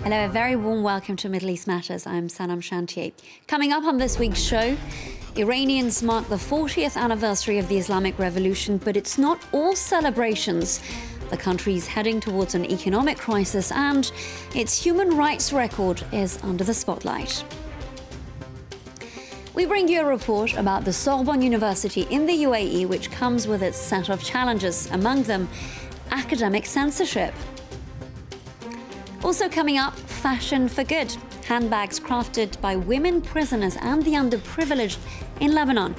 Hello, a very warm welcome to Middle East Matters. I'm Sanam Shantier. Coming up on this week's show, Iranians mark the 40th anniversary of the Islamic Revolution, but it's not all celebrations. The country's heading towards an economic crisis and its human rights record is under the spotlight. We bring you a report about the Sorbonne University in the UAE, which comes with its set of challenges, among them academic censorship. Also coming up, fashion for good. Handbags crafted by women prisoners and the underprivileged in Lebanon.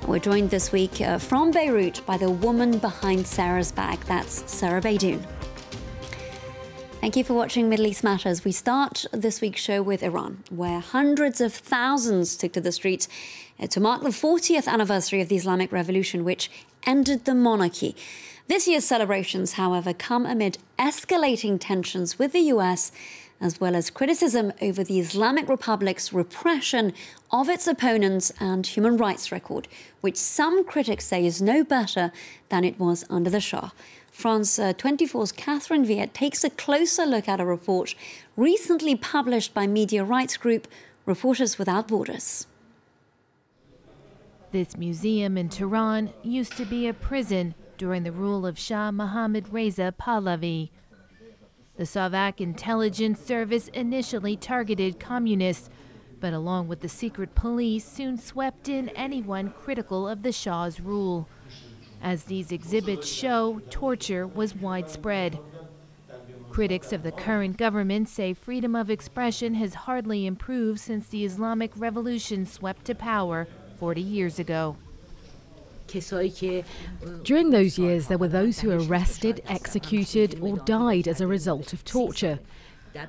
We're joined this week from Beirut by the woman behind Sarah's bag. That's Sarah Beydoun. Thank you for watching Middle East Matters. We start this week's show with Iran, where hundreds of thousands took to the streets to mark the 40th anniversary of the Islamic Revolution, which ended the monarchy. This year's celebrations, however, come amid escalating tensions with the US, as well as criticism over the Islamic Republic's repression of its opponents and human rights record, which some critics say is no better than it was under the Shah. France 24's Catherine Viet takes a closer look at a report recently published by media rights group Reporters Without Borders. This museum in Tehran used to be a prison during the rule of Shah Mohammad Reza Pahlavi. The Savak intelligence service initially targeted communists, but along with the secret police soon swept in anyone critical of the Shah's rule. As these exhibits show, torture was widespread. Critics of the current government say freedom of expression has hardly improved since the Islamic Revolution swept to power 40 years ago. During those years, there were those who were arrested, executed, or died as a result of torture.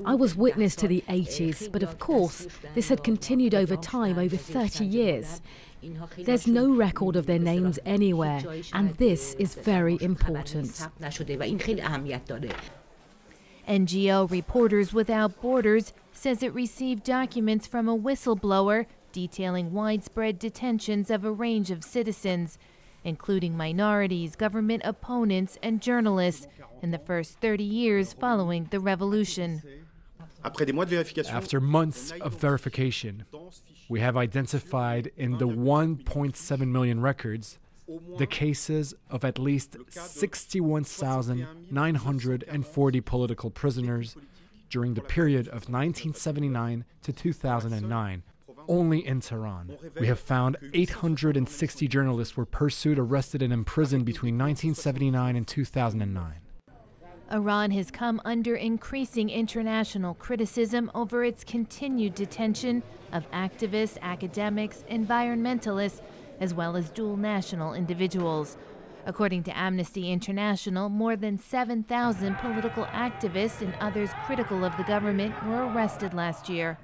I was witness to the 80s, but of course, this had continued over time, over 30 years. There's no record of their names anywhere, and this is very important. NGO Reporters Without Borders says it received documents from a whistleblower detailing widespread detentions of a range of citizens, including minorities, government opponents, and journalists in the first 30 years following the revolution. After months of verification, we have identified in the 1.7 million records the cases of at least 61,940 political prisoners during the period of 1979 to 2009. Only in Tehran. We have found 860 journalists were pursued, arrested, and imprisoned between 1979 and 2009. Iran has come under increasing international criticism over its continued detention of activists, academics, environmentalists, as well as dual national individuals. According to Amnesty International, more than 7,000 political activists and others critical of the government were arrested last year.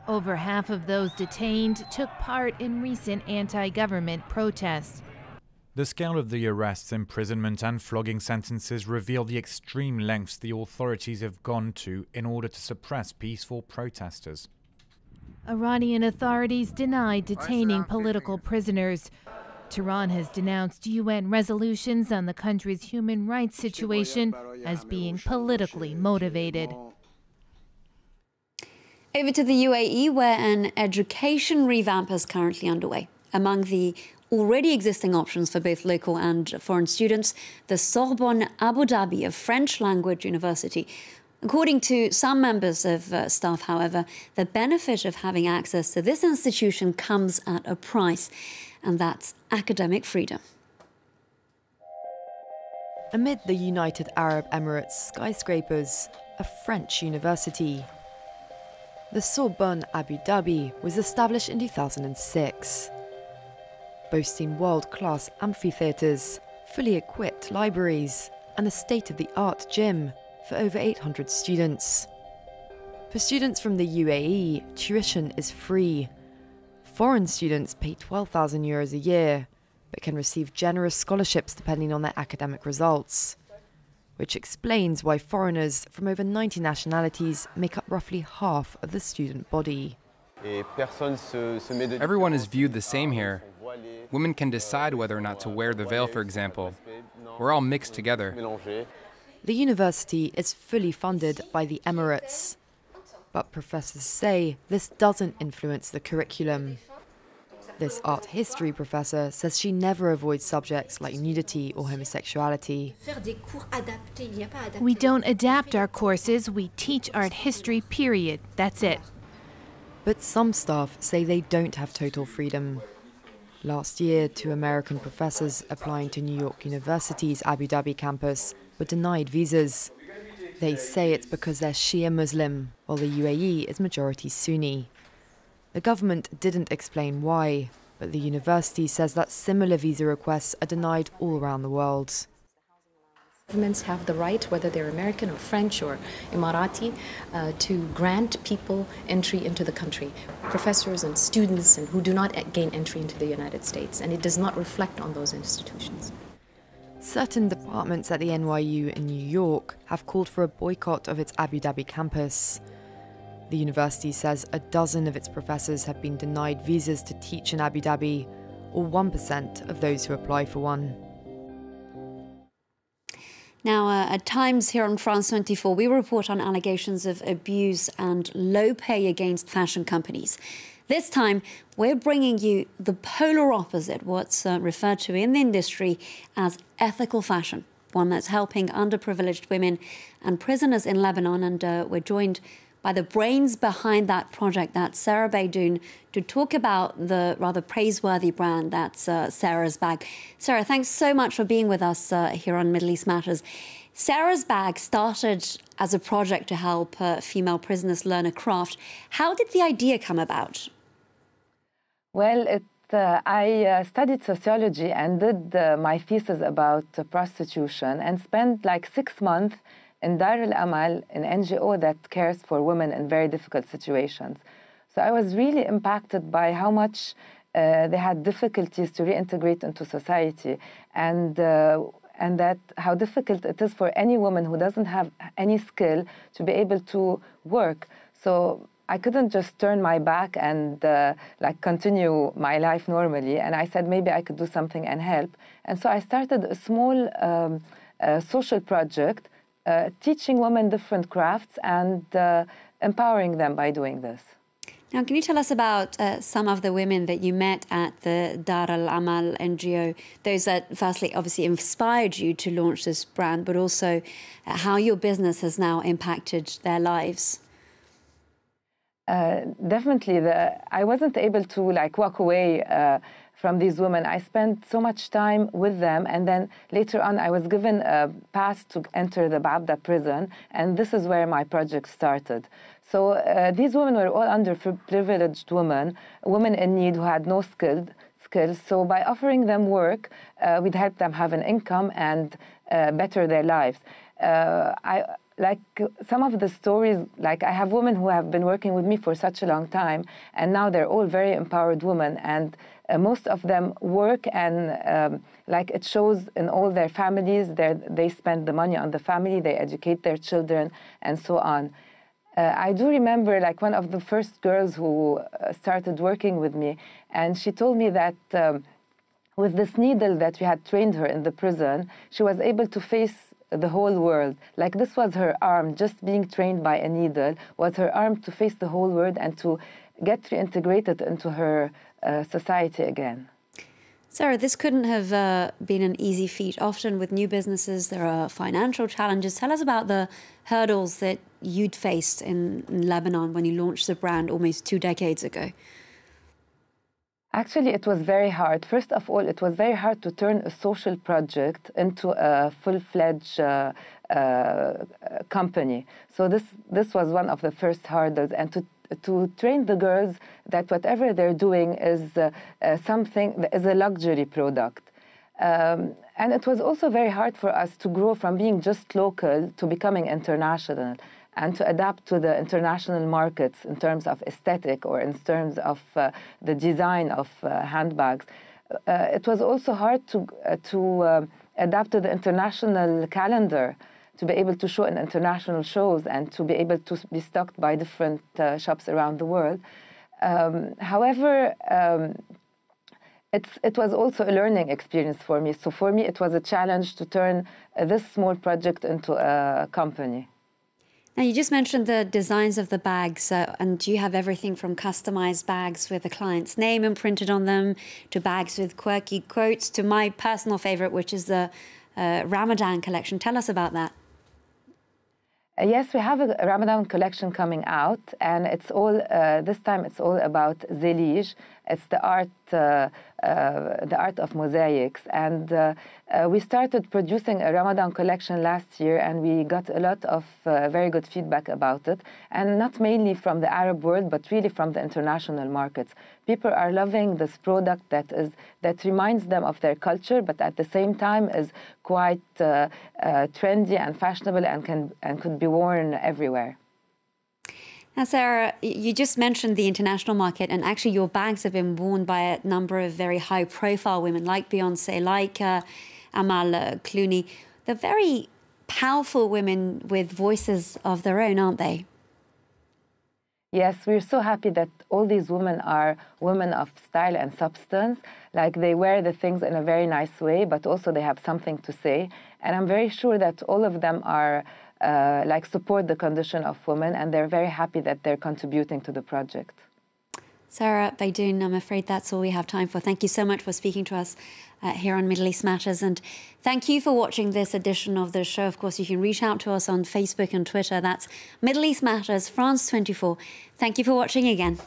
Over half of those detained took part in recent anti-government protests. The scale of the arrests, imprisonment and flogging sentences reveal the extreme lengths the authorities have gone to in order to suppress peaceful protesters. Iranian authorities denied detaining political prisoners. Tehran has denounced UN resolutions on the country's human rights situation as being politically motivated. Over to the UAE, where an education revamp is currently underway. Among the already existing options for both local and foreign students, the Sorbonne Abu Dhabi, a French-language university. According to some members of staff, however, the benefit of having access to this institution comes at a price, and that's academic freedom. Amid the United Arab Emirates skyscrapers, a French university. The Sorbonne Abu Dhabi was established in 2006, boasting world-class amphitheatres, fully equipped libraries, and a state-of-the-art gym for over 800 students. For students from the UAE, tuition is free. Foreign students pay €12,000 a year, but can receive generous scholarships depending on their academic results, which explains why foreigners from over 90 nationalities make up roughly half of the student body. Everyone is viewed the same here. Women can decide whether or not to wear the veil, for example. We're all mixed together. The university is fully funded by the Emirates. But professors say this doesn't influence the curriculum. This art history professor says she never avoids subjects like nudity or homosexuality. We don't adapt our courses, we teach art history, period. That's it. But some staff say they don't have total freedom. Last year, 2 American professors applying to New York University's Abu Dhabi campus were denied visas. They say it's because they're Shia Muslim, while the UAE is majority Sunni. The government didn't explain why, but the university says that similar visa requests are denied all around the world. Governments have the right, whether they're American or French or Emirati, to grant people entry into the country, professors and students and who do not gain entry into the United States, and it does not reflect on those institutions. Certain departments at the NYU in New York have called for a boycott of its Abu Dhabi campus. The university says a dozen of its professors have been denied visas to teach in Abu Dhabi, or 1% of those who apply for one. Now, at times here on France 24, we report on allegations of abuse and low pay against fashion companies. This time, we're bringing you the polar opposite, what's referred to in the industry as ethical fashion, one that's helping underprivileged women and prisoners in Lebanon. And we're joined by the brains behind that project, that's Sarah Beydoun, to talk about the rather praiseworthy brand that's Sarah's Bag. Sarah, thanks so much for being with us here on Middle East Matters. Sarah's Bag started as a project to help female prisoners learn a craft. How did the idea come about? Well, I studied sociology and did my thesis about prostitution and spent like 6 months in Dar al-Amal, an NGO that cares for women in very difficult situations. So I was really impacted by how much they had difficulties to reintegrate into society, and that how difficult it is for any woman who doesn't have any skill to be able to work. So I couldn't just turn my back and like continue my life normally. And I said maybe I could do something and help. And so I started a small social project teaching women different crafts and empowering them by doing this. Now, can you tell us about some of the women that you met at the Dar al-Amal NGO, those that firstly obviously inspired you to launch this brand, but also how your business has now impacted their lives? Definitely. I wasn't able to like walk away from these women. I spent so much time with them, and then later on I was given a pass to enter the Babda prison, and this is where my project started. So these women were all underprivileged women in need who had no skills. So by offering them work, we'd help them have an income and better their lives. Like some of the stories, like I have women who have been working with me for such a long time, and now they're all very empowered women, and most of them work, and like it shows in all their families. They spend the money on the family, they educate their children, and so on. I do remember like one of the first girls who started working with me, and she told me that with this needle that we had trained her in the prison, she was able to face the whole world. Like this was her arm, just being trained by a needle was her arm to face the whole world and to get reintegrated into her society again. Sarah, this couldn't have been an easy feat. Often with new businesses, there are financial challenges. Tell us about the hurdles that you'd faced in Lebanon when you launched the brand almost 2 decades ago. Actually, it was very hard. First of all, it was very hard to turn a social project into a full-fledged company. So this was one of the first hurdles, and to train the girls that whatever they're doing is something that is a luxury product. And it was also very hard for us to grow from being just local to becoming international, and to adapt to the international markets in terms of aesthetic or in terms of the design of handbags. It was also hard to adapt to the international calendar, to be able to show in international shows and to be able to be stocked by different shops around the world. However, it was also a learning experience for me. So for me, it was a challenge to turn this small project into a company. Now, you just mentioned the designs of the bags, and you have everything from customized bags with the client's name imprinted on them, to bags with quirky quotes, to my personal favorite, which is the Ramadan collection. Tell us about that. Yes, we have a Ramadan collection coming out, and it's all this time. It's all about zelij. It's the art of mosaics, and we started producing a Ramadan collection last year, and we got a lot of very good feedback about it, and not mainly from the Arab world, but really from the international markets. People are loving this product that reminds them of their culture, but at the same time is quite trendy and fashionable, and could be worn everywhere. Now, Sarah, you just mentioned the international market, and actually your bags have been worn by a number of very high-profile women like Beyoncé, like Amal Clooney. They're very powerful women with voices of their own, aren't they? Yes, we're so happy that all these women are women of style and substance. Like, they wear the things in a very nice way, but also they have something to say. And I'm very sure that all of them are support the condition of women, and they're very happy that they're contributing to the project. Sarah Beydoun, I'm afraid that's all we have time for. Thank you so much for speaking to us here on Middle East Matters, and thank you for watching this edition of the show. Of course, you can reach out to us on Facebook and Twitter. That's Middle East Matters, France 24. Thank you for watching again.